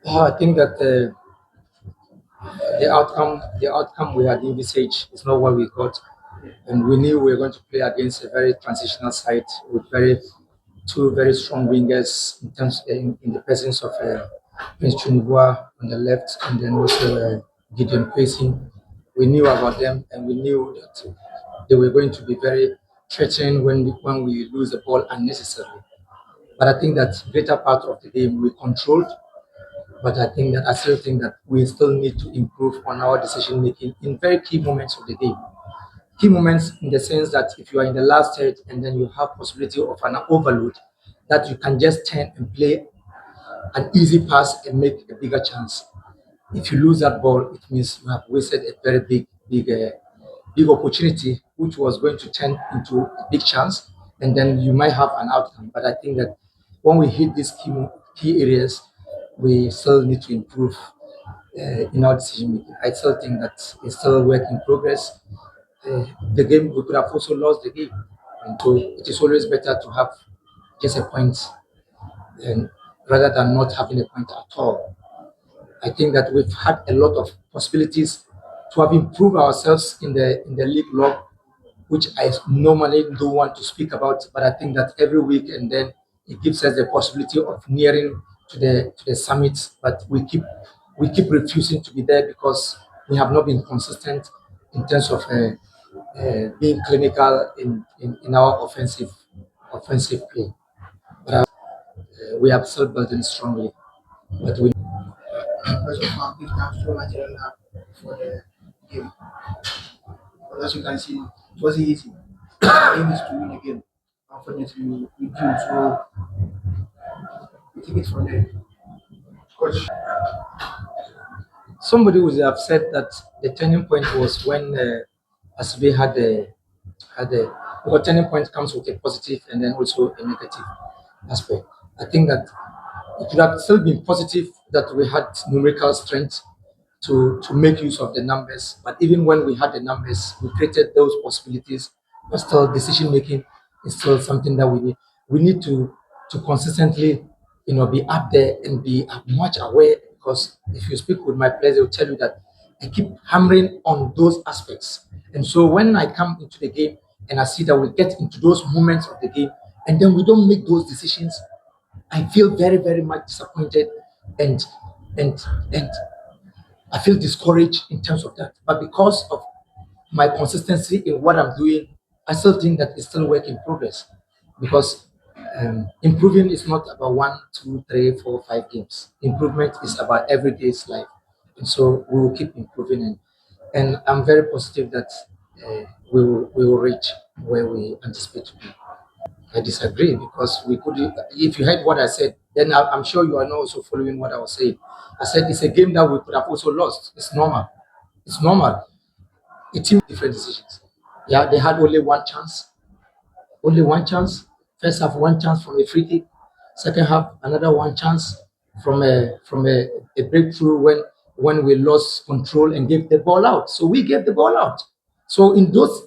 I think that the outcome we had envisaged is not what we got, and we knew we were going to play against a very transitional side with two very strong wingers in the presence of Prince Chunubua on the left, and then also Gideon Pacing. We knew about them, and we knew that they were going to be very threatening when we lose the ball unnecessarily. But I think that greater part of the game we controlled. But I still think that we still need to improve on our decision making in very key moments of the game. Key moments in the sense that if you are in the last third and then you have possibility of an overload, that you can just turn and play an easy pass and make a bigger chance. If you lose that ball, it means you have wasted a very big opportunity, which was going to turn into a big chance, and then you might have an outcome. But I think that when we hit these key areas, we still need to improve in our decision making. I still think that it's still a work in progress. The game we could have also lost the game, and so it is always better to have just a point, and rather than not having a point at all. I think that we've had a lot of possibilities to have improved ourselves in the league log, which I normally don't want to speak about, but I think that every week and then it gives us the possibility of nearing to the summit. But we keep refusing to be there because we have not been consistent in terms of being clinical in our offensive play. We are still building strongly, but we Because of our big time so much for the game. But as you can see, it wasn't easy. The aim is to win the game. Unfortunately, we drew, so we take it from there. Coach, somebody would have said that the turning point was when Asbe had a because turning point comes with a positive and then also a negative aspect. I think that it would have still been positive that we had numerical strength to make use of the numbers. But even when we had the numbers, we created those possibilities. But still, decision making is still something that we need. We need to consistently, be up there and be much aware. Because if you speak with my players, they will tell you that I keep hammering on those aspects. And so when I come into the game and I see that we get into those moments of the game, and then we don't make those decisions, I feel very, very much disappointed and and and I feel discouraged in terms of that. But because of my consistency in what I'm doing, I still think that it's still work in progress. Because improving is not about 1, 2, 3, 4, 5 games. Improvement is about every day's life. And so we will keep improving, and I'm very positive that we will reach where we anticipate to be. I disagree because we could. If you heard what I said, then I'm sure you are not also following what I was saying. I said it's a game that we could have also lost. It's normal. It's normal. A team different decisions. Yeah, they had only one chance. Only one chance. First half, one chance from a free kick. Second half, another one chance from a breakthrough when we lost control and gave the ball out. So we gave the ball out. So in those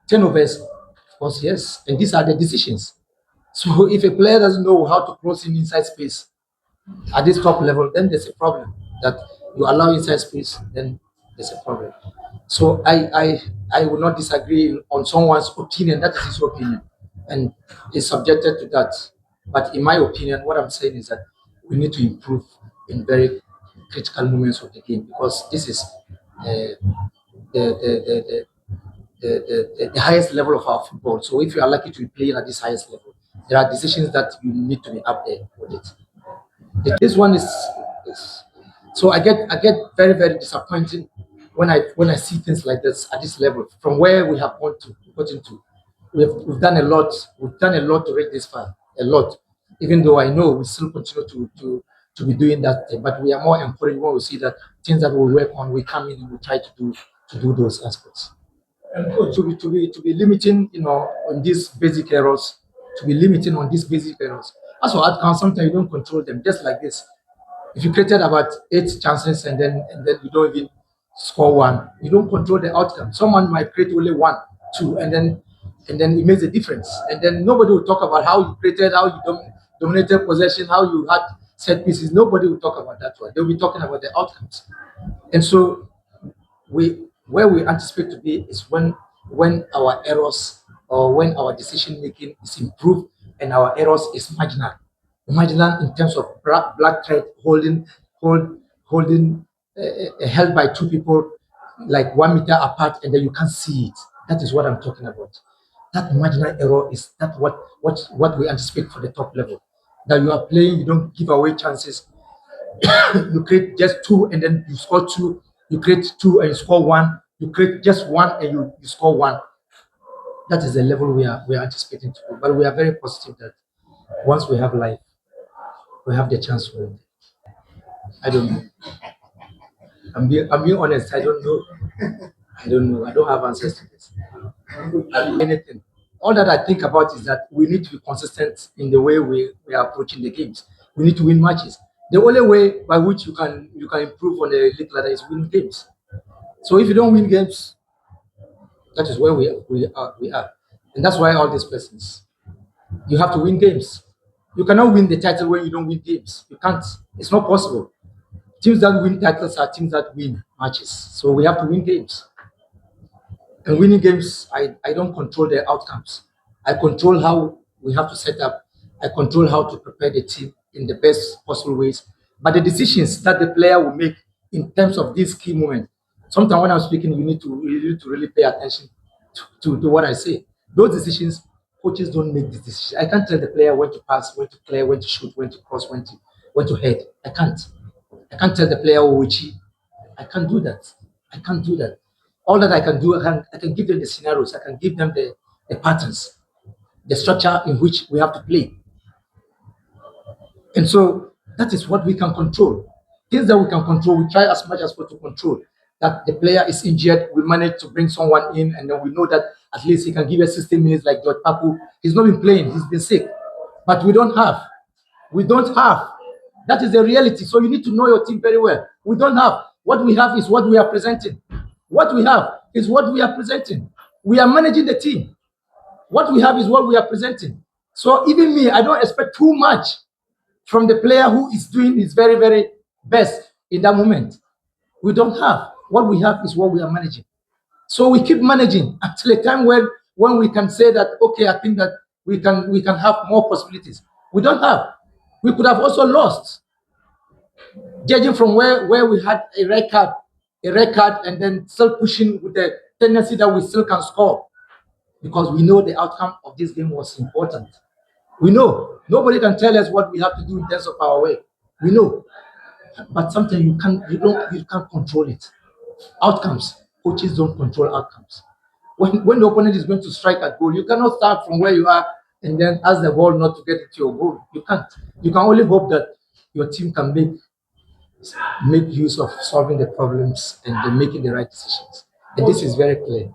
turnovers, of course, yes, and these are the decisions. So if a player doesn't know how to cross in inside space at this top level, then there's a problem. That you allow inside space, then there's a problem. So I would not disagree on someone's opinion. That is his opinion, and is subjected to that. But in my opinion, what I'm saying is that we need to improve in very critical moments of the game because this is uh, the highest level of our football. So if you are lucky to be playing at this highest level, there are decisions that you need to be up there with it. This one is so I get very very disappointed when I see things like this at this level from where we have gotten to. We've done a lot. We've done a lot to reach this far. A lot. Even though I know we still continue to be doing that thing, but we are more encouraged when we see that things that we work on, we come in and we try to do those aspects. And coach, to be limiting, on these basic errors, to be limiting on these basic errors. As for outcomes, sometimes you don't control them. Just like this, if you created about 8 chances and then you don't even score one, you don't control the outcome. Someone might create only one, two, and then it makes a difference. And then nobody will talk about how you created, how you dominated possession, how you had set pieces, nobody will talk about that one. They'll be talking about the outcomes. And so we where we anticipate to be is when our errors or when our decision making is improved and our errors is marginal in terms of black thread holding held by two people like 1 meter apart and then you can't see it. That is what I'm talking about. That marginal error is that what we anticipate for the top level. That you are playing, you don't give away chances, you create just two and then you score two, you create two and you score one, you create just one and you score one. That is the level we are anticipating to go. But we are very positive that once we have life, we have the chance to win. I don't know. I'm being honest, I don't know. I don't know. I don't have answers to this. Anything. All that I think about is that we need to be consistent in the way we are approaching the games. We need to win matches. The only way by which you can improve on the league ladder is win games. So if you don't win games, that is where we are. And that's why all these persons. You have to win games. You cannot win the title when you don't win games. You can't. It's not possible. Teams that win titles are teams that win matches. So we have to win games. And winning games, I don't control the outcomes. I control how we have to set up. I control how to prepare the team in the best possible ways. But the decisions that the player will make in terms of this key moment, sometimes when I'm speaking, you need to really pay attention to what I say. Those decisions, coaches don't make these decisions. I can't tell the player when to pass, when to clear, when to shoot, when to cross, when to head. I can't. I can't tell the player which I can't do that. I can't do that. All that I can do, I can give them the scenarios, I can give them the patterns, the structure in which we have to play. And so that is what we can control. Things that we can control, we try as much as possible to control. That the player is injured, we manage to bring someone in, and then we know that at least he can give us 60 minutes like George Papu. He's not been playing, he's been sick. But we don't have. We don't have. That is the reality. So you need to know your team very well. We don't have. What we have is what we are presenting. What we have is what we are presenting. We are managing the team. What we have is what we are presenting. So even me, I don't expect too much from the player who is doing his very, very best in that moment. We don't have. What we have is what we are managing. So we keep managing until a time when we can say that okay, I think that we can have more possibilities. We don't have. We could have also lost, judging from where we had a record, and then still pushing with the tendency that we still can score because we know the outcome of this game was important. We know nobody can tell us what we have to do in terms of our way. We know, but sometimes you can't control it. Outcomes, coaches don't control outcomes. When the opponent is going to strike a goal, you cannot start from where you are and then ask the ball not to get into your goal. You can't. You can only hope that your team can make use of solving the problems and then making the right decisions. And this is very clear.